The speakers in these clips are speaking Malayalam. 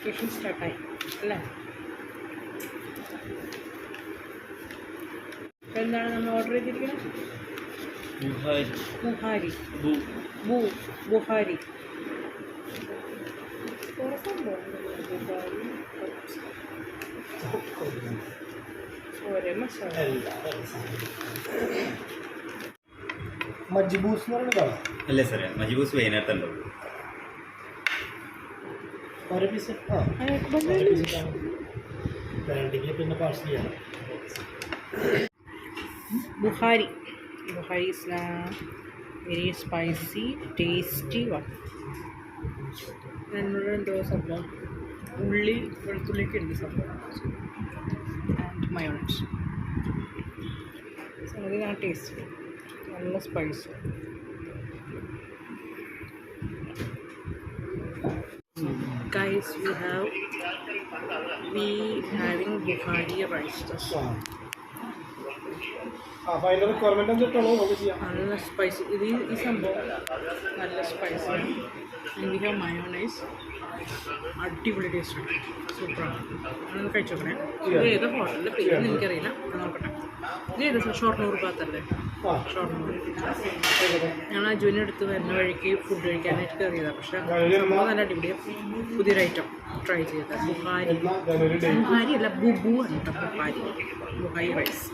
വെക്കേഷൻ സ്റ്റാർട്ടായി അല്ലേ? അപ്പോൾ എന്താണ് നമ്മൾ ഓർഡർ ചെയ്തിരിക്കുന്നത്? ബുഹാരി. ബുഹാരി ഒരേ മസാല. മജ്ബൂസ് എന്ന് പറയുന്നതാണോ? അല്ലേ സാറേ, മജ്ബൂസ് വൈകുന്നേരത്തുണ്ടാവും. ഒരു പീസ് വേണ്ടെങ്കിൽ പിന്നെ പാഴ്സൽ ചെയ്യണം. Bukhari is very spicy, tasty one. എന്നോട് എന്തോ സംഭവം ഉള്ളി വെളുത്തുള്ളിക്ക് ഉണ്ട് സംഭവം ആൻഡ് മയോണൈസ്. സംഗതി ഞാൻ ടേസ്റ്റ് നല്ല spicy. Guys, we having Bukhari rice. അതിൻ്റെ റിക്വയർമെൻറ്റ് എന്തിട്ടാണോ നമുക്ക് ചെയ്യാം. നല്ല സ്പൈസി ഇത് ഈ സംഭവം നല്ല സ്പൈസിയാണ്. എനിക്ക് മയോണൈസ് അടിപൊളി ടേസ്റ്റാണ്, സൂപ്പറാണ്. അതൊന്ന് കഴിച്ചു നോക്കണേ. ഇത് ഏത് ഹോട്ടലിൻ്റെ പേരൊന്നും എനിക്കറിയില്ല, അത് നോക്കട്ടെ. ഇത് ഏത് ഷോർട്ട്നൂർ ഭാഗത്തല്ലേ? ഷോർട്ട്നൂർ. ഞാൻ അജുവിൻ്റെ അടുത്ത് വരുന്ന വഴിക്ക് ഫുഡ് കഴിക്കാനായിട്ട് കയറിയതാണ്. പക്ഷേ സംഭവം നല്ല അടിപൊളിയാണ്. പുതിയൊരു ഐറ്റം ട്രൈ ചെയ്തത് ബുഹാരി അല്ല ബുബു ആണ് കേട്ടോ. ബുഹാരി റൈസ്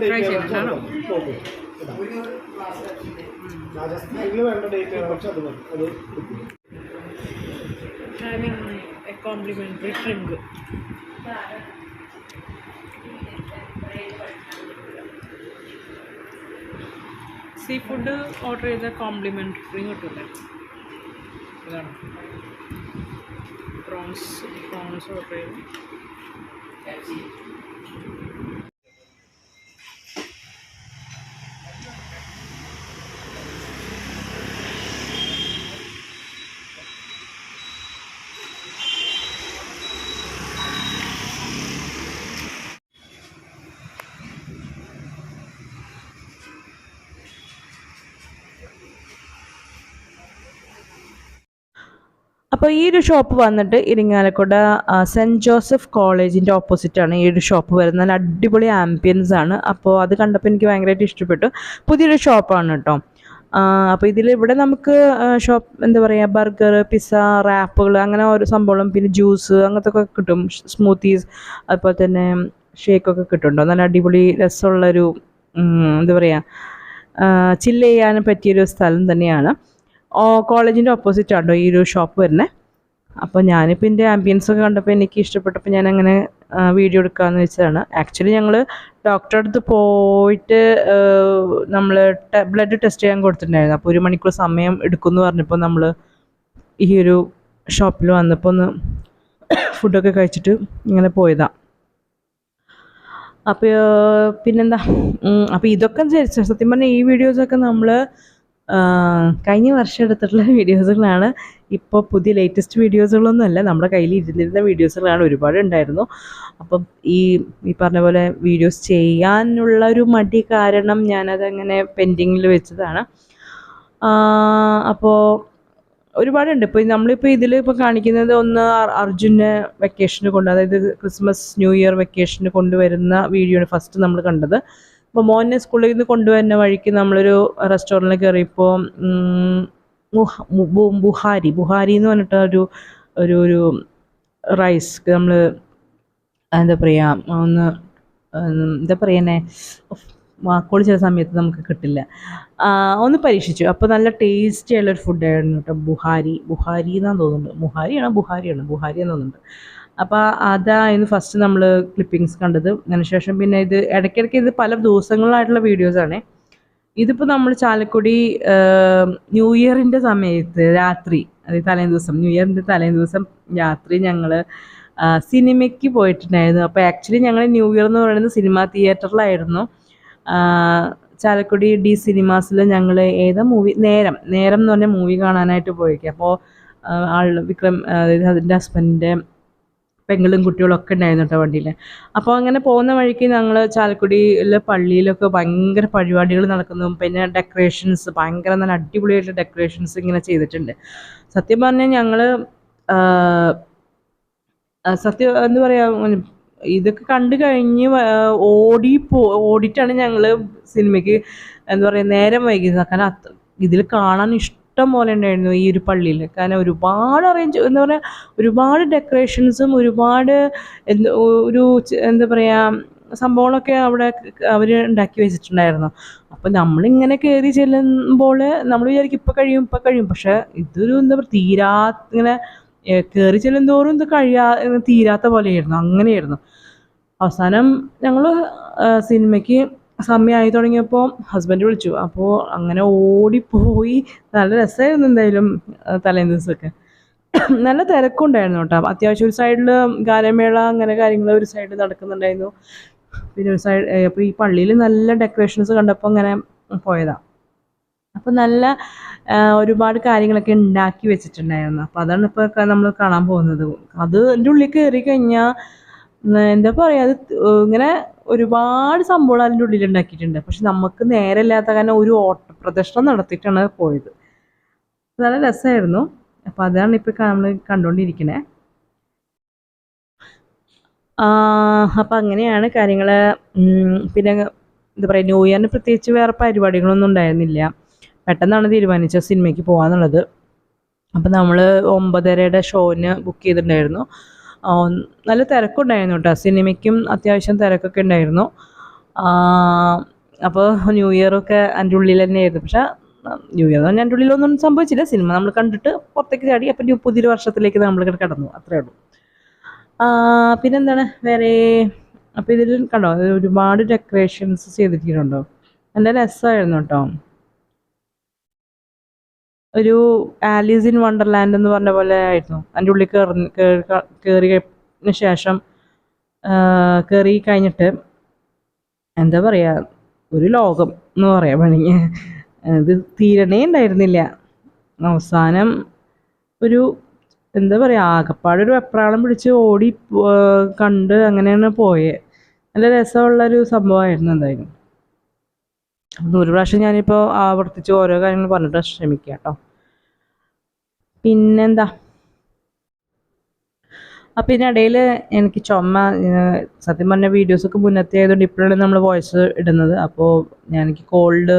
ട്രൈ ചെയ്തിട്ടാണോ? having a complimentary shrimp. Seafood order ചെയ്ത കോംപ്ലിമെൻ്ററി കിട്ടില്ലേ? ഇതാണ് പ്രോൺസ് ഓർഡർ ചെയ്തു. അപ്പോൾ ഈ ഒരു ഷോപ്പ് വന്നിട്ട് ഇരിങ്ങാലക്കുട സെൻറ്റ് ജോസഫ് കോളേജിൻ്റെ ഓപ്പോസിറ്റാണ് ഈ ഒരു ഷോപ്പ് വരുന്നത്. നല്ല അടിപൊളി ആംബിയൻസ് ആണ്. അപ്പോൾ അത് കണ്ടപ്പോൾ എനിക്ക് ഭയങ്കരമായിട്ട് ഇഷ്ടപ്പെട്ടു. പുതിയൊരു ഷോപ്പാണ് കേട്ടോ. അപ്പോൾ ഇവിടെ നമുക്ക് ഷോപ്പ് എന്താ പറയുക, ബർഗർ, പിസ്സ, റാപ്പുകൾ അങ്ങനെ ഓരോ സംഭവം, പിന്നെ ജ്യൂസ് അങ്ങനത്തെ ഒക്കെ കിട്ടും, സ്മൂത്തീസ്, അതുപോലെ തന്നെ ഷേക്കൊക്കെ കിട്ടുന്നുണ്ടോ. നല്ല അടിപൊളി രസമുള്ളൊരു എന്താ പറയുക, ചില്ല് ചെയ്യാനും പറ്റിയൊരു സ്ഥലം തന്നെയാണ്. കോളേജിൻ്റെ ഓപ്പോസിറ്റ് ആണോ ഈ ഒരു ഷോപ്പ് വരുന്നത്. അപ്പോൾ ഞാനിപ്പോൾ ഇതിൻ്റെ ആംബിയൻസൊക്കെ കണ്ടപ്പോൾ എനിക്ക് ഇഷ്ടപ്പെട്ടപ്പോൾ ഞാനങ്ങനെ വീഡിയോ എടുക്കാമെന്ന് വെച്ചതാണ്. ആക്ച്വലി ഞങ്ങൾ ഡോക്ടറെ അടുത്ത് പോയിട്ട് നമ്മൾ ബ്ലഡ് ടെസ്റ്റ് ചെയ്യാൻ കൊടുത്തിട്ടുണ്ടായിരുന്നു. അപ്പോൾ 1 മണിക്കൂർ സമയം എടുക്കുമെന്ന് പറഞ്ഞപ്പോൾ നമ്മൾ ഈ ഒരു ഷോപ്പിൽ വന്നപ്പോൾ ഒന്ന് ഫുഡൊക്കെ കഴിച്ചിട്ട് ഇങ്ങനെ പോയതാണ്. അപ്പോൾ പിന്നെന്താ, അപ്പോൾ ഇതൊക്കെ സത്യം പറഞ്ഞാൽ ഈ വീഡിയോസൊക്കെ നമ്മൾ കഴിഞ്ഞ വർഷം എടുത്തിട്ടുള്ള വീഡിയോസുകളാണ്. ഇപ്പോൾ പുതിയ ലേറ്റസ്റ്റ് വീഡിയോസുകളൊന്നുമല്ല, നമ്മുടെ കയ്യിൽ ഇരുന്നിരുന്ന വീഡിയോസുകളാണ്, ഒരുപാട് ഉണ്ടായിരുന്നു. അപ്പം ഈ പറഞ്ഞ പോലെ വീഡിയോസ് ചെയ്യാനുള്ളൊരു മടി കാരണം ഞാനതങ്ങനെ പെൻഡിങ്ങിൽ വെച്ചതാണ്. അപ്പോൾ ഒരുപാടുണ്ട്. ഇപ്പോൾ നമ്മളിപ്പോൾ ഇതിലിപ്പോൾ കാണിക്കുന്നത് ഒന്ന് അർജുനെ വെക്കേഷന് അതായത് ക്രിസ്മസ് ന്യൂ ഇയർ വെക്കേഷന് കൊണ്ടുവരുന്ന വീഡിയോ ആണ് ഫസ്റ്റ് നമ്മൾ കണ്ടത്. അപ്പോൾ മോനെ സ്കൂളിൽ നിന്ന് കൊണ്ടുവരുന്ന വഴിക്ക് നമ്മളൊരു റെസ്റ്റോറൻറ്റിൽ കയറിയപ്പോൾ ബുഹാരി എന്ന് പറഞ്ഞിട്ട് ഒരു റൈസ് നമ്മൾ എന്താ പറയുക, എന്താ പറയുന്നേ, വാക്കോട് ചില സമയത്ത് നമുക്ക് കിട്ടില്ല, ഒന്ന് പരീക്ഷിച്ചു. അപ്പോൾ നല്ല ടേസ്റ്റി ആയുള്ളൊരു ഫുഡായിരുന്നു കേട്ടോ. ബുഹാരി എന്നാണ് തോന്നുന്നുണ്ട്, ബുഹാരിയാണെന്ന് തോന്നുന്നുണ്ട്. അപ്പോൾ അതായിരുന്നു ഫസ്റ്റ് നമ്മൾ ക്ലിപ്പിങ്സ് കണ്ടത്. അതിനുശേഷം പിന്നെ ഇത് ഇടയ്ക്കിടയ്ക്ക് ഇത് പല ദിവസങ്ങളായിട്ടുള്ള വീഡിയോസാണ്. ഇതിപ്പോൾ നമ്മൾ ചാലക്കുടി ന്യൂ ഇയറിൻ്റെ സമയത്ത് രാത്രി, അതായത് ന്യൂ ഇയറിൻ്റെ തലേന്ന് ദിവസം രാത്രി ഞങ്ങൾ സിനിമയ്ക്ക് പോയിട്ടുണ്ടായിരുന്നു. അപ്പോൾ ആക്ച്വലി ഞങ്ങൾ ന്യൂ ഇയർ എന്ന് പറയുന്നത് സിനിമ തിയേറ്ററിലായിരുന്നു. ചാലക്കുടി ഡി സിനിമാസിൽ ഞങ്ങൾ ഏതാ മൂവി, നേരം എന്ന് പറഞ്ഞ മൂവി കാണാനായിട്ട് പോയിരിക്കുക. അപ്പോൾ വിക്രം, അതായത് അതിൻ്റെ ഹസ്ബൻഡിൻ്റെ പെങ്ങളും കുട്ടികളൊക്കെ ഉണ്ടായിരുന്നു കേട്ടോ വണ്ടിയിൽ. അപ്പോൾ അങ്ങനെ പോകുന്ന വഴിക്ക് ഞങ്ങൾ ചാലക്കുടിയിലെ പള്ളിയിലൊക്കെ ഭയങ്കര പരിപാടികൾ നടക്കുന്നു. പിന്നെ ഡെക്കറേഷൻസ് ഭയങ്കര നല്ല അടിപൊളിയായിട്ട് ഡെക്കറേഷൻസ് ഇങ്ങനെ ചെയ്തിട്ടുണ്ട്. സത്യം പറഞ്ഞാൽ ഞങ്ങൾ സത്യം എന്താ പറയുക, ഇതൊക്കെ കണ്ടു കഴിഞ്ഞ് ഓടിയിട്ടാണ് ഞങ്ങൾ സിനിമയ്ക്ക് എന്താ പറയുക നേരം വൈകിയത്. കാരണം ഇതിൽ കാണാൻ ഇഷ്ടം പോലെ ഉണ്ടായിരുന്നു ഈ ഒരു പള്ളിയിൽ. കാരണം ഒരുപാട് എന്താ പറയുക, ഒരുപാട് ഡെക്കറേഷൻസും ഒരുപാട് എന്താ പറയുക സംഭവങ്ങളൊക്കെ അവിടെ അവർ ഉണ്ടാക്കി വെച്ചിട്ടുണ്ടായിരുന്നു. അപ്പം നമ്മളിങ്ങനെ കയറി ചെല്ലുമ്പോൾ നമ്മൾ വിചാരിക്കും ഇപ്പം കഴിയും. പക്ഷേ ഇതൊരു എന്താ പറയുക ഇങ്ങനെ കയറി ചെല്ലുന്തോറും ഇത് തീരാത്ത പോലെയായിരുന്നു. അങ്ങനെയായിരുന്നു. അവസാനം ഞങ്ങൾ സിനിമയ്ക്ക് സമയമായി തുടങ്ങിയപ്പോൾ ഹസ്ബൻഡ് വിളിച്ചു. അപ്പോൾ അങ്ങനെ ഓടിപ്പോയി. നല്ല രസമായിരുന്നു എന്തായാലും തലേന്ന് ദിവസമൊക്കെ. നല്ല തിരക്കുണ്ടായിരുന്നു കേട്ടോ. അത്യാവശ്യം ഒരു സൈഡിൽ ഗാനമേള അങ്ങനെ കാര്യങ്ങൾ ഒരു സൈഡിൽ നടക്കുന്നുണ്ടായിരുന്നു. പിന്നെ ഒരു സൈഡ് അപ്പോൾ ഈ പള്ളിയിൽ നല്ല ഡെക്കറേഷൻസ് കണ്ടപ്പോൾ അങ്ങനെ പോയതാണ്. അപ്പോൾ നല്ല ഒരുപാട് കാര്യങ്ങളൊക്കെ ഉണ്ടാക്കി വെച്ചിട്ടുണ്ടായിരുന്നു. അപ്പോൾ അതാണ് ഇപ്പോൾ നമ്മൾ കാണാൻ പോകുന്നത്. അതിൻ്റെ ഉള്ളിൽ കയറി കഴിഞ്ഞാൽ എന്താ പറയുക, അത് ഇങ്ങനെ ഒരുപാട് സംഭവങ്ങൾ അതിൻ്റെ ഉള്ളിൽ ഉണ്ടാക്കിയിട്ടുണ്ട്. പക്ഷെ നമുക്ക് നേരമില്ലാത്ത കാരണം ഒരു ഓട്ടപ്രദർശനം നടത്തിയിട്ടാണ് പോയത്. നല്ല രസമായിരുന്നു. അപ്പോൾ അതാണ് ഇപ്പോൾ നമ്മൾ കണ്ടുകൊണ്ടിരിക്കണേ. അപ്പം അങ്ങനെയാണ് കാര്യങ്ങൾ. പിന്നെ എന്താ പറയുക, ന്യൂ ഇയറിന് പ്രത്യേകിച്ച് വേറെ പരിപാടികളൊന്നും ഉണ്ടായിരുന്നില്ല. പെട്ടെന്നാണ് തീരുമാനിച്ചത് സിനിമയ്ക്ക് പോകാമെന്നുള്ളത്. അപ്പം നമ്മൾ 9:30 ഷോന് ബുക്ക് ചെയ്തിട്ടുണ്ടായിരുന്നു. നല്ല തിരക്കുണ്ടായിരുന്നു കേട്ടോ. സിനിമയ്ക്കും അത്യാവശ്യം തിരക്കൊക്കെ ഉണ്ടായിരുന്നു. അപ്പോൾ ന്യൂ ഇയറൊക്കെ അതിൻ്റെ ഉള്ളിൽ തന്നെയായിരുന്നു. പക്ഷേ ന്യൂ ഇയർ തന്നെ അതിൻ്റെ ഉള്ളിലൊന്നും സംഭവിച്ചില്ല. സിനിമ നമ്മൾ കണ്ടിട്ട് പുറത്തേക്ക് ചാടി. അപ്പം പുതിയൊരു വർഷത്തിലേക്ക് നമ്മൾ കടന്നു, അത്രേ ഉള്ളൂ. പിന്നെന്താണ് വേറെ, അപ്പോൾ ഇതിൽ കണ്ടോ ഒരുപാട് ഡെക്കറേഷൻസ് ചെയ്തിട്ടുണ്ടോ. നല്ല രസമായിരുന്നു കേട്ടോ. ഒരു ആലീസ് ഇൻ വണ്ടർലാൻഡ് എന്ന് പറഞ്ഞ പോലെ ആയിരുന്നു. അതിൻ്റെ ഉള്ളിൽ കയറിയതിന് ശേഷം കയറി കഴിഞ്ഞിട്ട് എന്താ പറയുക, ഒരു ലോകം എന്ന് പറയാൻ വേണമെങ്കിൽ ഇത് തീരണേ ഉണ്ടായിരുന്നില്ല. അവസാനം ഒരു എന്താ പറയുക, ആകപ്പാടൊരു വെപ്രാളം പിടിച്ച് ഓടി കണ്ട് അങ്ങനെയാണ് പോയത്. നല്ല രസമുള്ളൊരു സംഭവമായിരുന്നു എന്തായാലും. അപ്പം ഒരു പ്രാവശ്യം ഞാനിപ്പോൾ ആവർത്തിച്ച് ഓരോ കാര്യങ്ങൾ പറഞ്ഞിട്ട് ശ്രമിക്കുക കേട്ടോ. പിന്നെന്താ, അപ്പം ഇതിനിടയിൽ എനിക്ക് ചുമ, സത്യം പറഞ്ഞ വീഡിയോസൊക്കെ മുന്നത്തെ ആയതുകൊണ്ട് ഇപ്പോഴാണ് നമ്മൾ വോയിസ് ഇടുന്നത്. അപ്പോൾ എനിക്ക് കോൾഡ്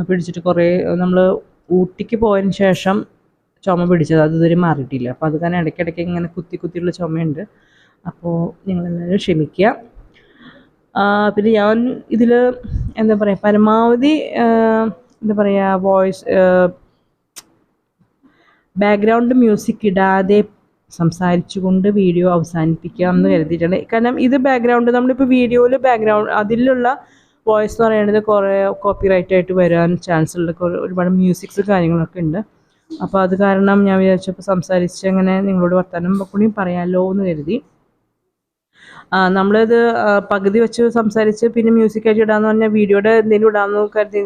പിടിച്ചിട്ട് നമ്മൾ ഊട്ടിക്ക് പോയതിന് ശേഷം ചുമ പിടിച്ചത്, അത് ഇതുവരെ മാറിയിട്ടില്ല. അപ്പോൾ അത് കാരണം ഇടയ്ക്കിടയ്ക്ക് ഇങ്ങനെ കുത്തിയുള്ള ചുമയുണ്ട്. അപ്പോൾ നിങ്ങളെല്ലാവരും ക്ഷമിക്കുക. പിന്നെ ഞാൻ ഇതിൽ എന്താ പറയുക, പരമാവധി എന്താ പറയുക വോയിസ് ബാക്ക്ഗ്രൗണ്ട് മ്യൂസിക് ഇടാതെ സംസാരിച്ചു കൊണ്ട് വീഡിയോ അവസാനിപ്പിക്കാം എന്ന് കരുതിയിട്ടാണ്. കാരണം ഇത് ബാക്ക്ഗ്രൗണ്ട് നമ്മളിപ്പോൾ വീഡിയോയിൽ ബാക്ക്ഗ്രൗണ്ട് അതിലുള്ള വോയിസ് എന്ന് പറയുന്നത് കുറേ കോപ്പിറൈറ്റ് ആയിട്ട് വരാൻ ചാൻസ് ഉള്ള ഒരുപാട് മ്യൂസിക്സ് കാര്യങ്ങളൊക്കെ ഉണ്ട്. അപ്പോൾ അത് കാരണം ഞാൻ വിചാരിച്ചപ്പോൾ സംസാരിച്ച് അങ്ങനെ നിങ്ങളോട് വർത്തമാനം കൂടി പറയാമല്ലോ എന്ന് കരുതി. നമ്മളിത് പകുതി വെച്ച് സംസാരിച്ച് പിന്നെ മ്യൂസിക്കായിട്ട് ഇടാമെന്ന് പറഞ്ഞാൽ വീഡിയോയുടെ എന്തെങ്കിലും ഇടാമെന്ന് കരുതി.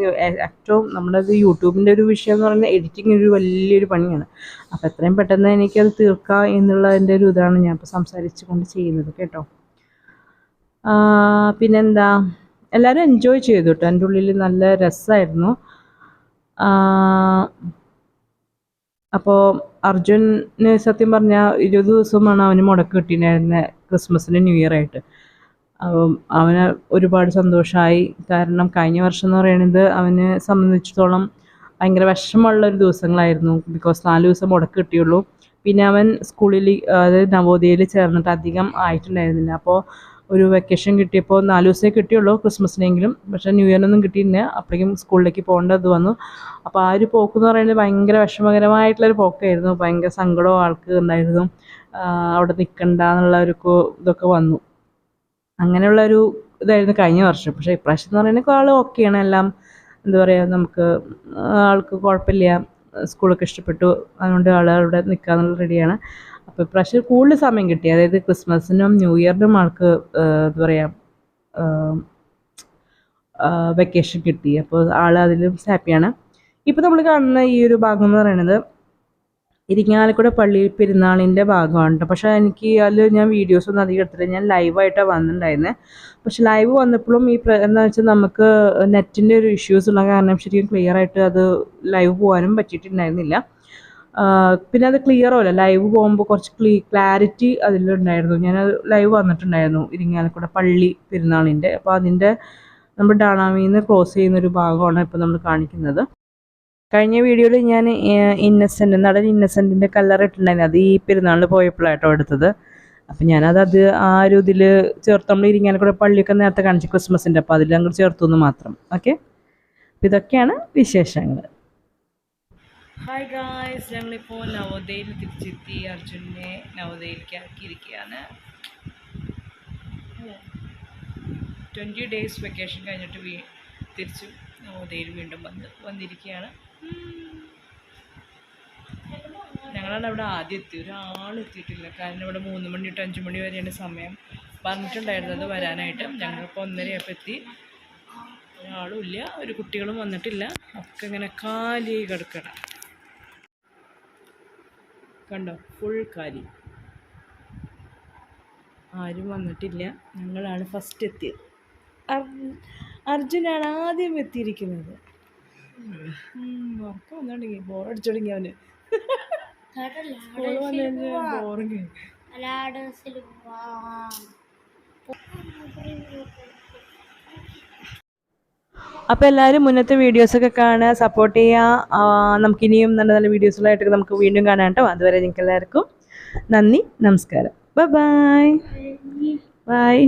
ഏറ്റവും നമ്മളത് യൂട്യൂബിൻ്റെ ഒരു വിഷയം എന്ന് പറഞ്ഞാൽ എഡിറ്റിംഗ് ഒരു വലിയൊരു പണിയാണ്. അപ്പോൾ എത്രയും പെട്ടെന്ന് എനിക്കത് തീർക്കാം എന്നുള്ളതിൻ്റെ ഒരു ഇതാണ് ഞാൻ ഇപ്പോൾ സംസാരിച്ച് കൊണ്ട് ചെയ്യുന്നത് കേട്ടോ. പിന്നെന്താ, എല്ലാവരും എൻജോയ് ചെയ്തു കേട്ടോ. എൻ്റെ ഉള്ളിൽ നല്ല രസമായിരുന്നു. അപ്പോൾ അർജുന് സത്യം പറഞ്ഞാൽ 20 ദിവസമാണ് അവന് മുടക്ക് കിട്ടിയിട്ടുണ്ടായിരുന്നത് ക്രിസ്മസിന് ന്യൂ ഇയർ ആയിട്ട്. അപ്പം അവന് ഒരുപാട് സന്തോഷമായി. കാരണം കഴിഞ്ഞ വർഷം എന്ന് പറയുന്നത് അവനെ സംബന്ധിച്ചിടത്തോളം ഭയങ്കര വിഷമമുള്ളൊരു ദിവസങ്ങളായിരുന്നു. ബിക്കോസ് 4 ദിവസം മുടക്ക് കിട്ടിയുള്ളൂ. പിന്നെ അവൻ സ്കൂളിൽ, അതായത് നവോദയയിൽ ചേർന്നിട്ട് അധികം ആയിട്ടുണ്ടായിരുന്നില്ല. അപ്പോൾ ഒരു വെക്കേഷൻ കിട്ടിയപ്പോൾ 4 ദിവസമേ കിട്ടിയുള്ളൂ ക്രിസ്മസിനെങ്കിലും. പക്ഷേ ന്യൂ ഇയറിനൊന്നും കിട്ടിയില്ല. അപ്പോഴേക്കും സ്കൂളിലേക്ക് പോകേണ്ടത് വന്നു. അപ്പോൾ ആ ഒരു പോക്ക് എന്ന് പറയുന്നത് ഭയങ്കര വിഷമകരമായിട്ടുള്ളൊരു പോക്കായിരുന്നു. ഭയങ്കര സങ്കടവും ആൾക്ക് ഉണ്ടായിരുന്നു. അവിടെ നിൽക്കണ്ട എന്നുള്ള ഒരു ഇതൊക്കെ വന്നു. അങ്ങനെയുള്ളൊരു ഇതായിരുന്നു കഴിഞ്ഞ വർഷം. പക്ഷേ ഇപ്രാവശ്യം എന്ന് പറയുന്നത് ആൾ ഓക്കെയാണ്. എല്ലാം എന്താ പറയുക, നമുക്ക് ആൾക്ക് കുഴപ്പമില്ല. സ്കൂളൊക്കെ ഇഷ്ടപ്പെട്ടു. അതുകൊണ്ട് ആൾ അവിടെ നിൽക്കാന്നുള്ള റെഡിയാണ്. അപ്പോൾ ഇപ്രാവശ്യം കൂടുതൽ സമയം കിട്ടി. അതായത് ക്രിസ്മസിനും ന്യൂ ഇയറിനും ആൾക്ക് എന്താ പറയുക വെക്കേഷൻ കിട്ടി. അപ്പോൾ ആൾ അതിലും ഹാപ്പിയാണ്. ഇപ്പോൾ നമ്മൾ കാണുന്ന ഈ ഒരു ഭാഗം എന്ന് പറയുന്നത് ഇരിങ്ങാലക്കുട പള്ളി പെരുന്നാളിൻ്റെ ഭാഗമാണ്. പക്ഷേ എനിക്ക് അതിൽ ഞാൻ വീഡിയോസൊന്നും അധികം എടുത്തില്ല. ഞാൻ ലൈവായിട്ടാണ് വന്നിട്ടുണ്ടായിരുന്നത്. പക്ഷെ ലൈവ് വന്നപ്പോഴും എന്താണെന്ന് വെച്ചാൽ നമുക്ക് നെറ്റിൻ്റെ ഒരു ഇഷ്യൂസ് ഉള്ള കാരണം ശരിക്കും ക്ലിയർ ആയിട്ട് അത് ലൈവ് പോകാനും പറ്റിയിട്ടുണ്ടായിരുന്നില്ല. പിന്നെ അത് ക്ലിയറോ അല്ല, ലൈവ് പോകുമ്പോൾ കുറച്ച് ക്ലാരിറ്റി അതിലുണ്ടായിരുന്നു. ഞാൻ ലൈവ് വന്നിട്ടുണ്ടായിരുന്നു ഇരിങ്ങാലക്കുട പള്ളി പെരുന്നാളിൻ്റെ. അപ്പോൾ അതിൻ്റെ നമ്മൾ ഡാണാമിൽ നിന്ന് ക്രോസ് ചെയ്യുന്നൊരു ഭാഗമാണ് ഇപ്പോൾ നമ്മൾ കാണിക്കുന്നത്. കഴിഞ്ഞ വീഡിയോയിൽ ഞാൻ നടൻ ഇന്നസെൻറ്റിൻ്റെ കല്ലറിട്ടുണ്ടായിരുന്നു. അത് ഈ പെരുന്നാളിൽ പോയപ്പോഴായിട്ടോ എടുത്തത്. അപ്പം ഞാനത് ആ ഒരു ഇതിൽ ചേർത്ത്, നമ്മൾ ഇരിങ്ങാലക്കുട പള്ളിയൊക്കെ നേരത്തെ കാണിച്ചു ക്രിസ്മസിൻ്റെ, അപ്പോൾ അതിൽ അങ്ങോട്ട് ചേർത്തു എന്ന് മാത്രം. ഓക്കെ, അപ്പം ഇതൊക്കെയാണ് വിശേഷങ്ങൾ. ഹായ് ഗായ്സ്, ഞങ്ങളിപ്പോൾ നവോദയയിൽ തിരിച്ചെത്തി. അർജുനെ നവോദയയിലേക്ക് ആക്കിയിരിക്കുകയാണ്. 20 days വെക്കേഷൻ കഴിഞ്ഞിട്ട് തിരിച്ചു നവോദയയിൽ വീണ്ടും വന്നിരിക്കുകയാണ്. ഞങ്ങളാണ് അവിടെ ആദ്യം എത്തി. ഒരാളെത്തിയിട്ടില്ല. കാരണം ഇവിടെ 3 മണി തൊട്ട് 5 മണി വരെയാണ് സമയം പറഞ്ഞിട്ടുണ്ടായിരുന്നത് വരാനായിട്ട്. ഞങ്ങളിപ്പോൾ 1:30 എത്തി. ഒരാളും ഇല്ല, ഒരു കുട്ടികളും വന്നിട്ടില്ല. ഒക്കെ ഇങ്ങനെ കാലി കിടക്കണം. കണ്ടോ, ഫുൾ കാലി, ആരും വന്നിട്ടില്ല. ഞങ്ങളാണ് ഫസ്റ്റ് എത്തിയത്. അർജുനാണ് ആദ്യം എത്തിയിരിക്കുന്നത്. ഉറക്കം വന്നോണ്ടെങ്കി ബോറടിച്ചു തുടങ്ങി അവന്. ബോറിങ്. അപ്പോൾ എല്ലാവരും മുന്നത്തെ വീഡിയോസൊക്കെ കാണുക, സപ്പോർട്ട് ചെയ്യുക. നമുക്കിനിയും നല്ല നല്ല വീഡിയോസുകളായിട്ട് നമുക്ക് വീണ്ടും കാണാം കേട്ടോ. അതുവരെ നിങ്ങൾക്ക് എല്ലാവർക്കും നന്ദി, നമസ്കാരം. Bye bye.